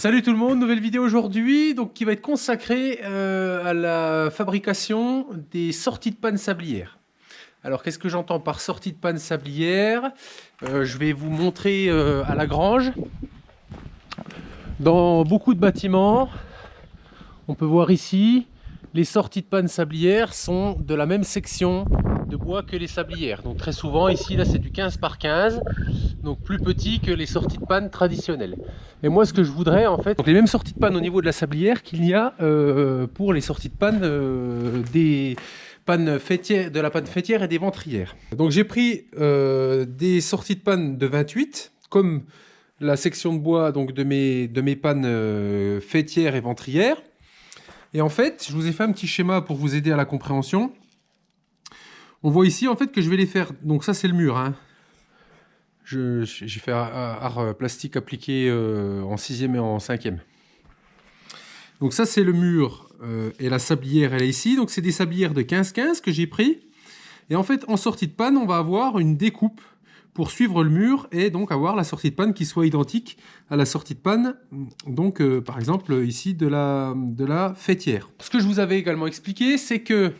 Salut tout le monde, nouvelle vidéo aujourd'hui donc qui va être consacrée à la fabrication des sorties de panne sablières. Alors qu'est-ce que j'entends par sortie de panne sablière? Je vais vous montrer à la grange. Dans beaucoup de bâtiments, on peut voir ici, les sorties de panne sablières sont de la même section de bois que les sablières. Donc très souvent ici, là c'est du 15 par 15, donc plus petit que les sorties de panne traditionnelles. Et moi ce que je voudrais en fait, donc les mêmes sorties de panne au niveau de la sablière qu'il y a pour les sorties de panne des pannes fêtières, de la panne fêtière et des ventrières. Donc j'ai pris des sorties de panne de 28, comme la section de bois donc de mes pannes fêtières et ventrières. Et en fait, je vous ai fait un petit schéma pour vous aider à la compréhension. On voit ici en fait que je vais les faire, donc ça c'est le mur, hein. J'ai fait art plastique appliqué en 6e et en 5e. Donc ça c'est le mur et la sablière elle est ici. Donc c'est des sablières de 15-15 que j'ai pris. Et en fait en sortie de panne on va avoir une découpe pour suivre le mur et donc avoir la sortie de panne qui soit identique à la sortie de panne, donc par exemple ici de la fêtière. Ce que je vous avais également expliqué, c'est que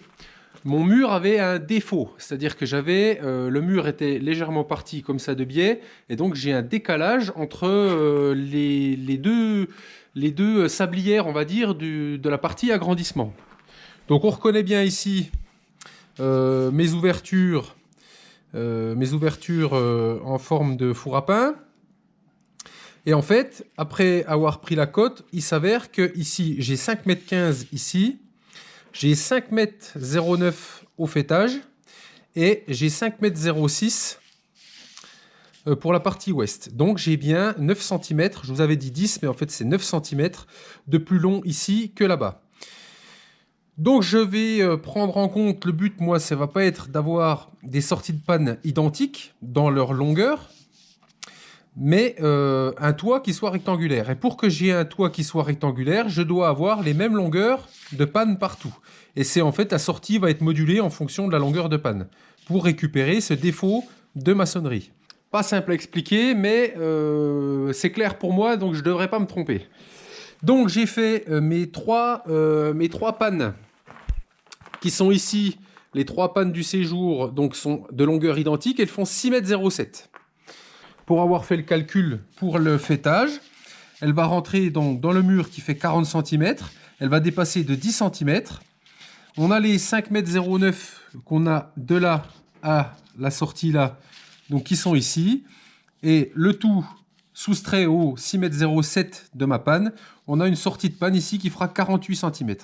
mon mur avait un défaut, c'est-à-dire que le mur était légèrement parti comme ça de biais, et donc j'ai un décalage entre les deux sablières, on va dire, de la partie agrandissement. Donc on reconnaît bien ici mes ouvertures en forme de four à pain. Et en fait, après avoir pris la cote, il s'avère que ici, j'ai 5,15 m ici, j'ai 5,09 m au faîtage et j'ai 5,06 m pour la partie ouest. Donc j'ai bien 9 cm, je vous avais dit 10, mais en fait c'est 9 cm de plus long ici que là-bas. Donc je vais prendre en compte, le but moi ça va pas être d'avoir des sorties de panne identiques dans leur longueur, mais un toit qui soit rectangulaire. Et pour que j'ai un toit qui soit rectangulaire, je dois avoir les mêmes longueurs de panne partout. Et c'est en fait la sortie va être modulée en fonction de la longueur de panne pour récupérer ce défaut de maçonnerie. Pas simple à expliquer, mais c'est clair pour moi, donc je ne devrais pas me tromper. Donc j'ai fait mes trois pannes qui sont ici, les 3 pannes du séjour, donc sont de longueur identique, elles font 6,07 m. Pour avoir fait le calcul pour le faîtage, elle va rentrer donc dans le mur qui fait 40 cm, elle va dépasser de 10 cm. On a les 5,09 m qu'on a de là à la sortie là, donc qui sont ici, et le tout soustrait au 6,07 m de ma panne, on a une sortie de panne ici qui fera 48 cm.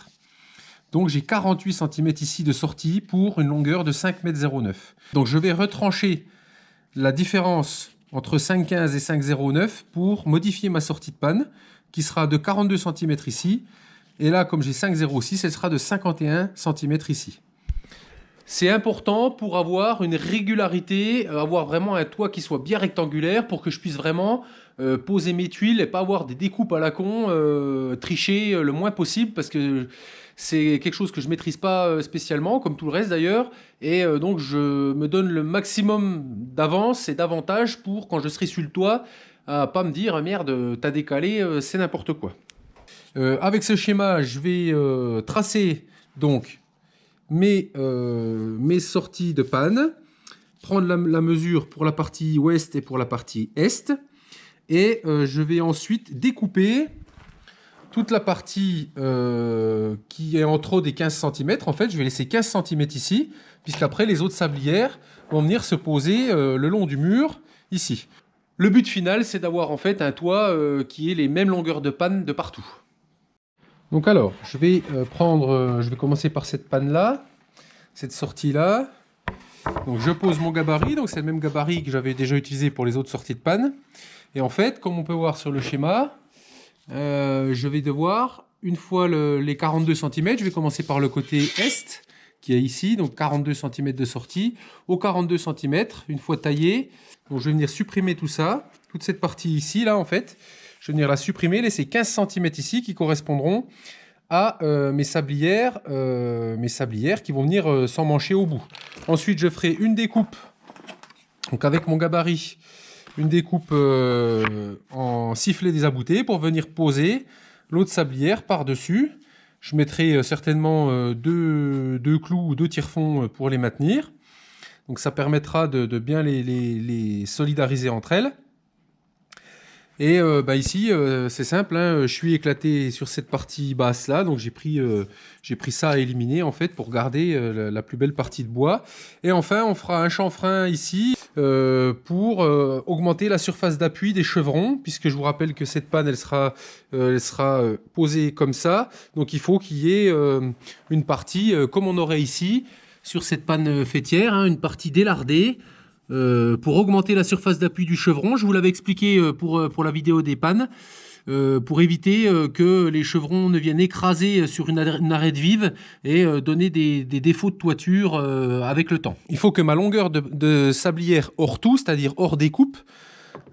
Donc j'ai 48 cm ici de sortie pour une longueur de 5,09 m. Donc je vais retrancher la différence entre 5,15 et 5,09 pour modifier ma sortie de panne, qui sera de 42 cm ici. Et là, comme j'ai 5,06, elle sera de 51 cm ici. C'est important pour avoir une régularité, avoir vraiment un toit qui soit bien rectangulaire pour que je puisse vraiment poser mes tuiles et pas avoir des découpes à la con, tricher le moins possible parce que c'est quelque chose que je ne maîtrise pas spécialement, comme tout le reste d'ailleurs. Et donc je me donne le maximum d'avance et d'avantage pour quand je serai sur le toit, à pas me dire merde, t'as décalé, c'est n'importe quoi. Avec ce schéma, je vais tracer donc mes sorties de panne, prendre la mesure pour la partie ouest et pour la partie est, et je vais ensuite découper toute la partie qui est en trop des 15 cm. En fait, je vais laisser 15 cm ici, puisqu'après les autres sablières vont venir se poser le long du mur ici. Le but final, c'est d'avoir en fait un toit qui ait les mêmes longueurs de panne de partout. Donc alors, je vais commencer par cette panne-là, cette sortie-là. Donc je pose mon gabarit, donc c'est le même gabarit que j'avais déjà utilisé pour les autres sorties de panne. Et en fait, comme on peut voir sur le schéma, je vais devoir, une fois les 42 cm, je vais commencer par le côté est, qui est ici, donc 42 cm de sortie. Aux 42 cm, une fois taillé, donc je vais venir supprimer tout ça, toute cette partie ici, là en fait. Je vais venir la supprimer, laisser 15 cm ici qui correspondront à mes sablières qui vont venir s'emmancher au bout. Ensuite, je ferai une découpe donc avec mon gabarit une découpe en sifflet des aboutés pour venir poser l'autre sablière par-dessus. Je mettrai certainement deux clous ou deux tire-fonds pour les maintenir. Donc ça permettra de bien les solidariser entre elles. Et ici, c'est simple, hein, je suis éclaté sur cette partie basse là, donc j'ai pris ça à éliminer en fait pour garder la plus belle partie de bois. Et enfin, on fera un chanfrein ici pour augmenter la surface d'appui des chevrons, puisque je vous rappelle que cette panne elle sera posée comme ça. Donc il faut qu'il y ait une partie comme on aurait ici sur cette panne fêtière, hein, une partie délardée. Pour augmenter la surface d'appui du chevron, je vous l'avais expliqué pour la vidéo des pannes, pour éviter que les chevrons ne viennent écraser sur une arête vive et donner des défauts de toiture avec le temps. Il faut que ma longueur de sablière hors tout, c'est-à-dire hors découpe,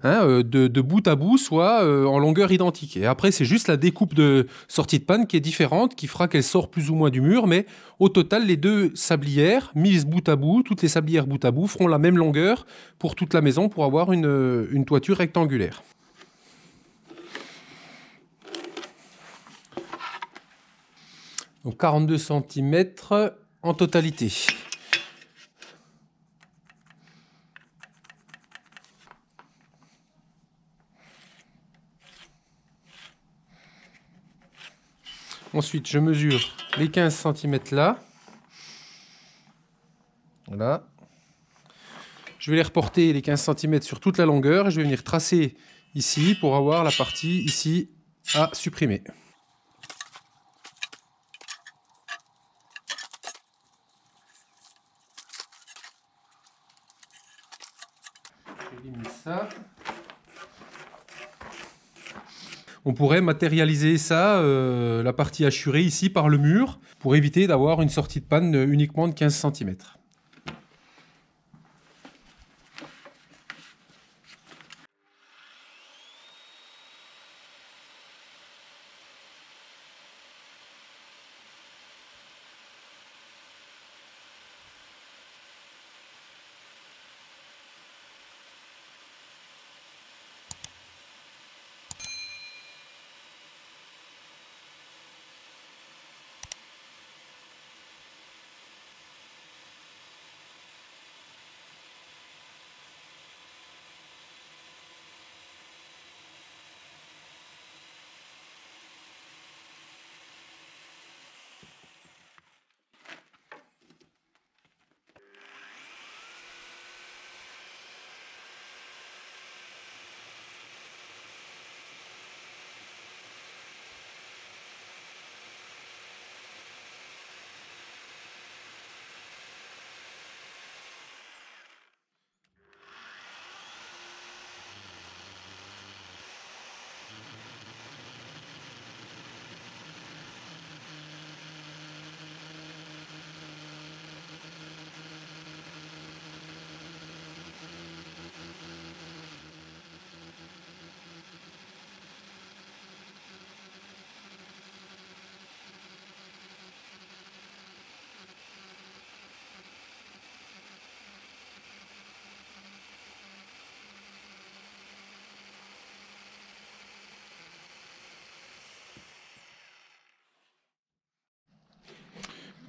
hein, de bout à bout soit en longueur identique. Et après, c'est juste la découpe de sortie de panne qui est différente, qui fera qu'elle sort plus ou moins du mur, mais au total, les deux sablières, mises bout à bout, toutes les sablières bout à bout, feront la même longueur pour toute la maison pour avoir une toiture rectangulaire. Donc 42 cm en totalité. Ensuite, je mesure les 15 cm là. Voilà. Je vais les reporter les 15 cm sur toute la longueur et je vais venir tracer ici pour avoir la partie ici à supprimer. J'élimine ça. On pourrait matérialiser ça, la partie hachurée ici par le mur, pour éviter d'avoir une sortie de panne uniquement de 15 cm.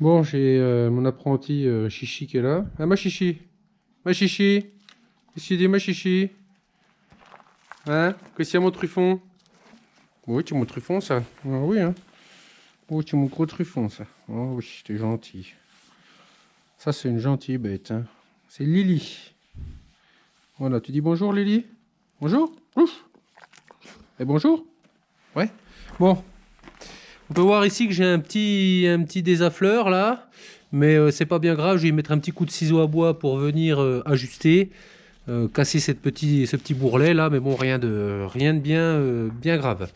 Bon, j'ai mon apprenti Chichi qui est là. Ah, ma Chichi! Ma Chichi! Qu'est-ce qu'il dit, ma Chichi? Hein? Qu'est-ce qu'il y a, mon truffon? Oui, tu es mon truffon, ça. Ah oui, hein? Oui, tu es mon gros truffon, ça. Oh oui, t'es gentil. Ça, c'est une gentille bête, hein. C'est Lily. Voilà, tu dis bonjour, Lily? Bonjour? Ouf! Et bonjour? Ouais. Bon. On peut voir ici que j'ai un petit désaffleur là, mais c'est pas bien grave, je vais y mettre un petit coup de ciseau à bois pour venir ajuster, casser ce petit bourrelet là, mais bon, rien de bien grave.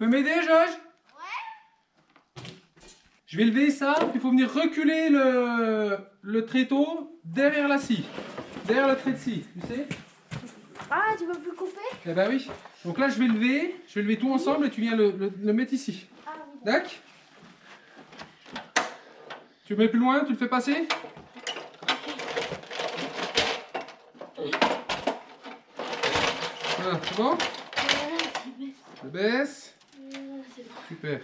peux m'aider, Josh? Je vais lever ça, il faut venir reculer le tréteau derrière la scie. Derrière le trait de scie, tu sais? Ah, tu peux plus couper? Eh ben oui. Donc là, je vais lever tout ensemble et tu viens le mettre ici. Ah, oui. D'accord? Tu le mets plus loin, tu le fais passer? Voilà, c'est bon? Je baisse. C'est bon. Super.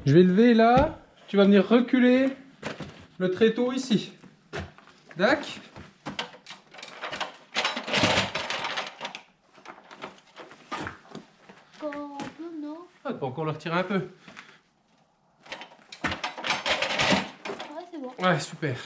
Je vais lever là, tu vas venir reculer le tréteau ici. D'accord? Encore un peu, non? Ah, tu peux encore le retirer un peu. Ouais, c'est bon. Ouais, super.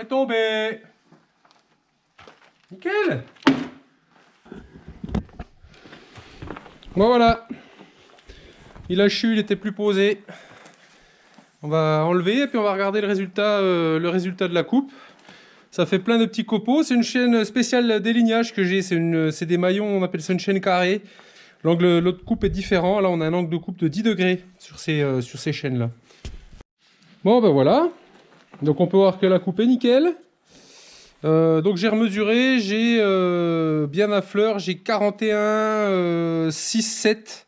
est tombé. Nickel. Bon voilà. Il a chu, il était plus posé. On va enlever et puis on va regarder le résultat de la coupe. Ça fait plein de petits copeaux. C'est une chaîne spéciale d'élignage que j'ai. C'est des maillons, on appelle ça une chaîne carrée. L'angle de coupe est différent. Là, on a un angle de coupe de 10 degrés sur ces chaînes-là. Bon, ben voilà. Donc on peut voir que la coupe est nickel. Donc j'ai remesuré, j'ai bien à fleur, j'ai 41, 6, 7.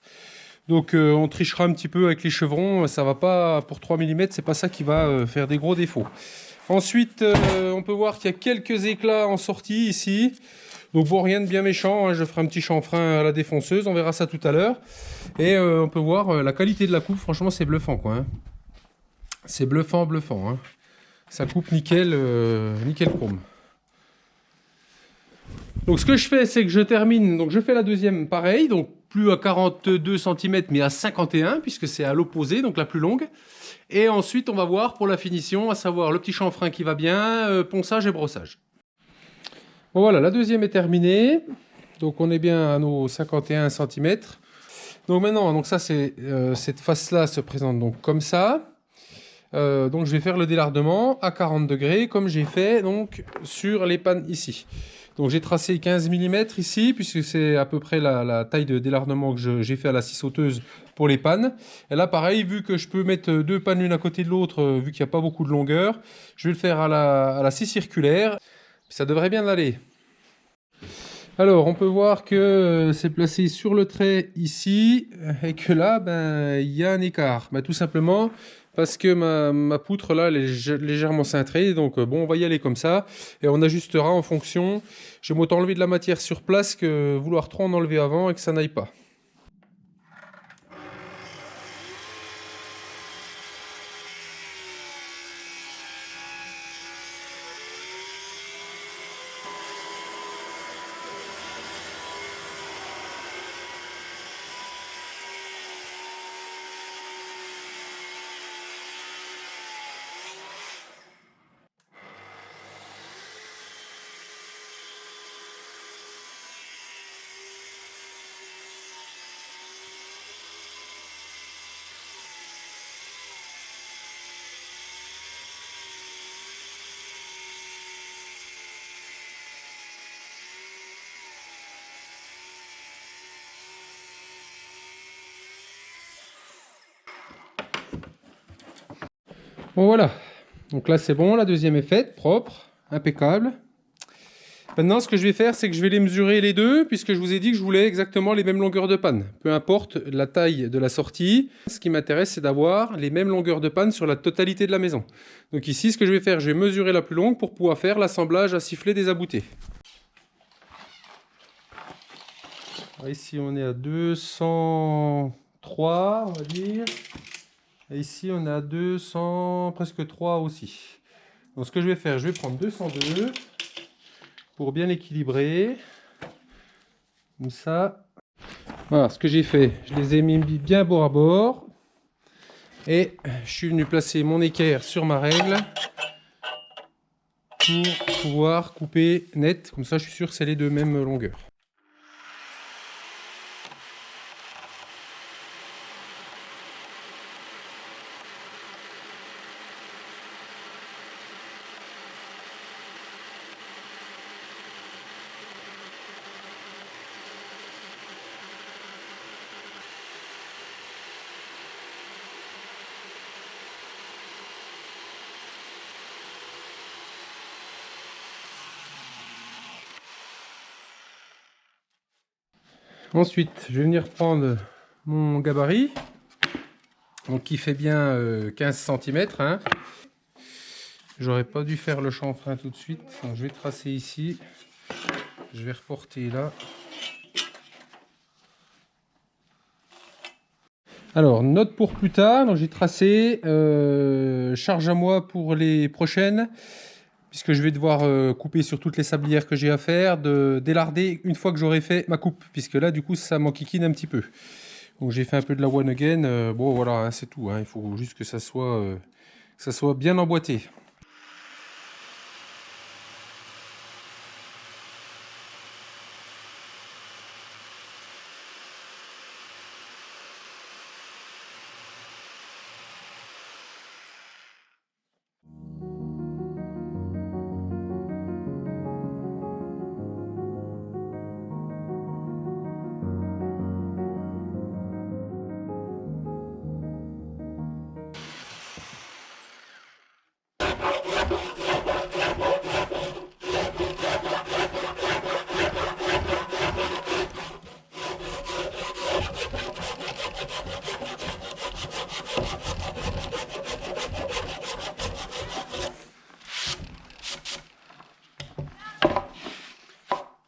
Donc on trichera un petit peu avec les chevrons, ça va pas pour 3 mm, c'est pas ça qui va faire des gros défauts. Ensuite, on peut voir qu'il y a quelques éclats en sortie ici. Donc bon, rien de bien méchant, hein, je ferai un petit chanfrein à la défonceuse, on verra ça tout à l'heure. Et on peut voir la qualité de la coupe, franchement c'est bluffant quoi. Hein. C'est bluffant, bluffant. Hein. Ça coupe nickel, nickel chrome. Donc ce que je fais, c'est que je termine, donc je fais la deuxième pareil, donc plus à 42 cm mais à 51 puisque c'est à l'opposé, donc la plus longue. Et ensuite on va voir pour la finition, à savoir le petit chanfrein qui va bien, ponçage et brossage. Bon voilà, la deuxième est terminée, donc on est bien à nos 51 cm. Donc maintenant, donc ça c'est cette face-là se présente donc comme ça. Donc je vais faire le délardement à 40 degrés comme j'ai fait donc sur les pannes ici. Donc j'ai tracé 15 mm ici, puisque c'est à peu près la taille de délardement que j'ai fait à la scie sauteuse pour les pannes. Et là pareil, vu que je peux mettre deux pannes l'une à côté de l'autre, vu qu'il n'y a pas beaucoup de longueur, je vais le faire à la scie circulaire. Ça devrait bien aller. Alors on peut voir que c'est placé sur le trait ici, et que là, ben, il y a un écart. Ben, tout simplement parce que ma poutre là elle est légèrement cintrée, donc bon on va y aller comme ça et on ajustera en fonction. J'aime autant enlever de la matière sur place que vouloir trop en enlever avant et que ça n'aille pas. Bon voilà, donc là c'est bon, la deuxième est faite, propre, impeccable. Maintenant ce que je vais faire, c'est que je vais les mesurer les deux, puisque je vous ai dit que je voulais exactement les mêmes longueurs de panne. Peu importe la taille de la sortie, ce qui m'intéresse c'est d'avoir les mêmes longueurs de panne sur la totalité de la maison. Donc ici ce que je vais faire, je vais mesurer la plus longue pour pouvoir faire l'assemblage à sifflet des aboutés. Ici on est à 203 on va dire. Et ici on est à 200, presque 3 aussi. Donc ce que je vais faire, je vais prendre 202 pour bien équilibrer. Comme ça. Voilà ce que j'ai fait. Je les ai mis bien bord à bord. Et je suis venu placer mon équerre sur ma règle pour pouvoir couper net. Comme ça je suis sûr que c'est les deux mêmes longueurs. Ensuite, je vais venir prendre mon gabarit, donc qui fait bien 15 cm. Hein. J'aurais pas dû faire le chanfrein tout de suite, donc je vais tracer ici. Je vais reporter là. Alors, note pour plus tard, donc j'ai tracé charge à moi pour les prochaines, puisque je vais devoir couper sur toutes les sablières que j'ai à faire, de délarder une fois que j'aurai fait ma coupe, puisque là du coup ça m'enquiquine un petit peu. Donc j'ai fait un peu de la one again, bon voilà, hein, c'est tout, hein, il faut juste que ça soit bien emboîté.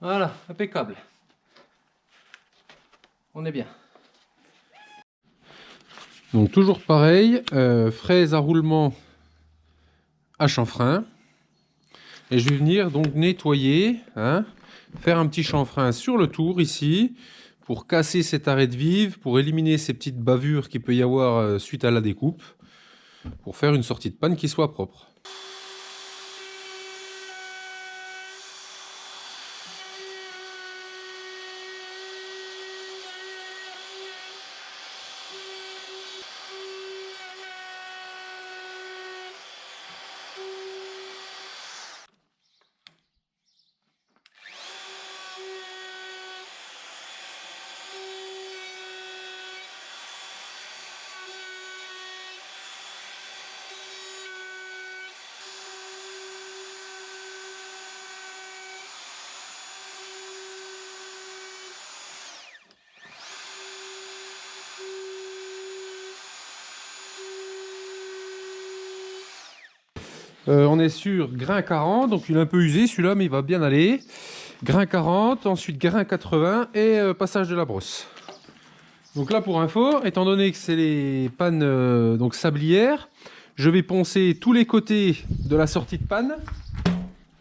Voilà, impeccable. On est bien. Donc toujours pareil, fraise à roulement à chanfrein. Et je vais venir donc nettoyer, hein, faire un petit chanfrein sur le tour ici, pour casser cette arête vive, pour éliminer ces petites bavures qu'il peut y avoir suite à la découpe, pour faire une sortie de panne qui soit propre. On est sur grain 40, donc il est un peu usé celui-là, mais il va bien aller. Grain 40, ensuite grain 80 et passage de la brosse. Donc là pour info, étant donné que c'est les pannes donc sablières, je vais poncer tous les côtés de la sortie de panne.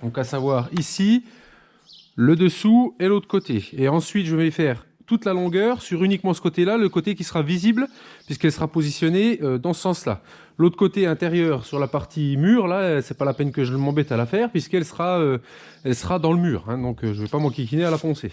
Donc à savoir ici, le dessous et l'autre côté. Et ensuite je vais faire toute la longueur sur uniquement ce côté-là, le côté qui sera visible puisqu'elle sera positionnée dans ce sens-là. L'autre côté intérieur sur la partie mur, là, c'est pas la peine que je m'embête à la faire puisqu'elle sera, elle sera dans le mur. Hein, donc je vais pas m'enquiquiner à la poncer.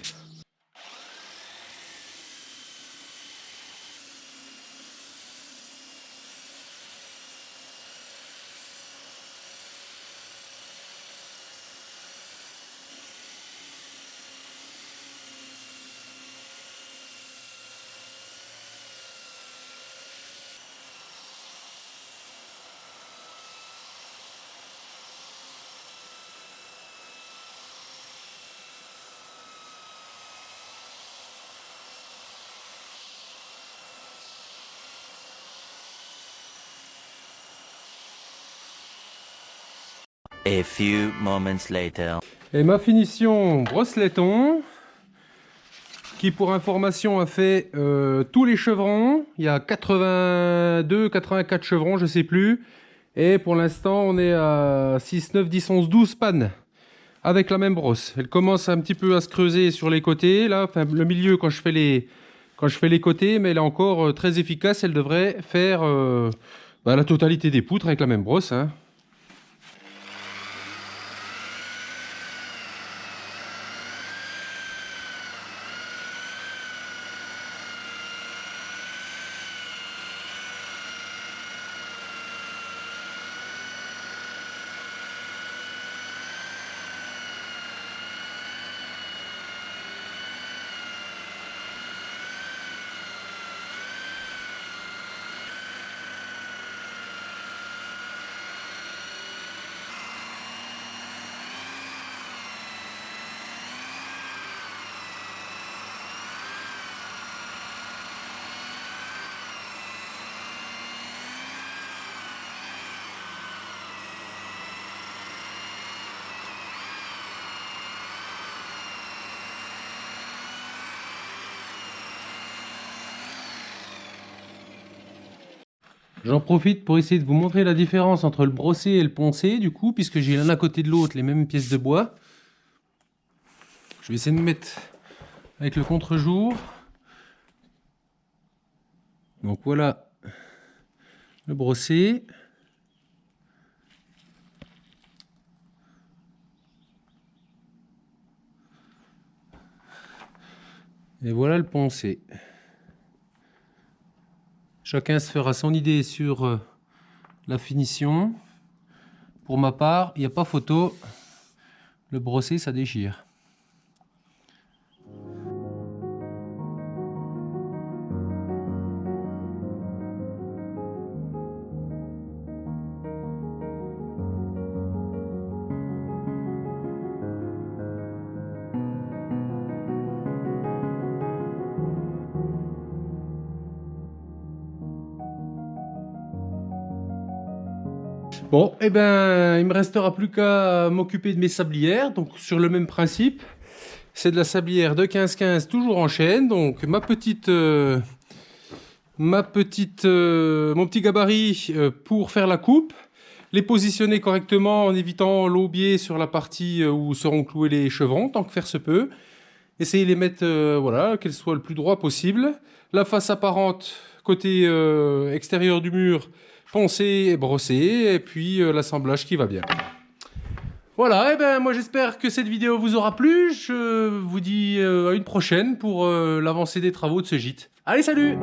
A few moments later. Et ma finition brosse-laiton, qui pour information a fait tous les chevrons. Il y a 82, 84 chevrons, je sais plus. Et pour l'instant, on est à 6, 9, 10, 11, 12 pannes avec la même brosse. Elle commence un petit peu à se creuser sur les côtés, là, enfin le milieu quand je fais les côtés, mais elle est encore très efficace. Elle devrait faire la totalité des poutres avec la même brosse, hein. J'en profite pour essayer de vous montrer la différence entre le brossé et le poncé, du coup, puisque j'ai l'un à côté de l'autre les mêmes pièces de bois. Je vais essayer de me mettre avec le contre-jour. Donc voilà le brossé. Et voilà le poncé. Chacun se fera son idée sur la finition. Pour ma part, il n'y a pas photo. Le brossé, ça déchire. Bon, eh ben, il me restera plus qu'à m'occuper de mes sablières. Donc, sur le même principe, c'est de la sablière de 15-15, toujours en chaîne. Donc, mon petit gabarit pour faire la coupe. Les positionner correctement en évitant l'aubier sur la partie où seront cloués les chevrons, tant que faire se peut. Essayer de les mettre, voilà, qu'elles soient le plus droit possible. La face apparente, côté extérieur du mur, poncé et brossé, et puis l'assemblage qui va bien. Voilà, et ben moi j'espère que cette vidéo vous aura plu. Je vous dis à une prochaine pour l'avancée des travaux de ce gîte. Allez, salut!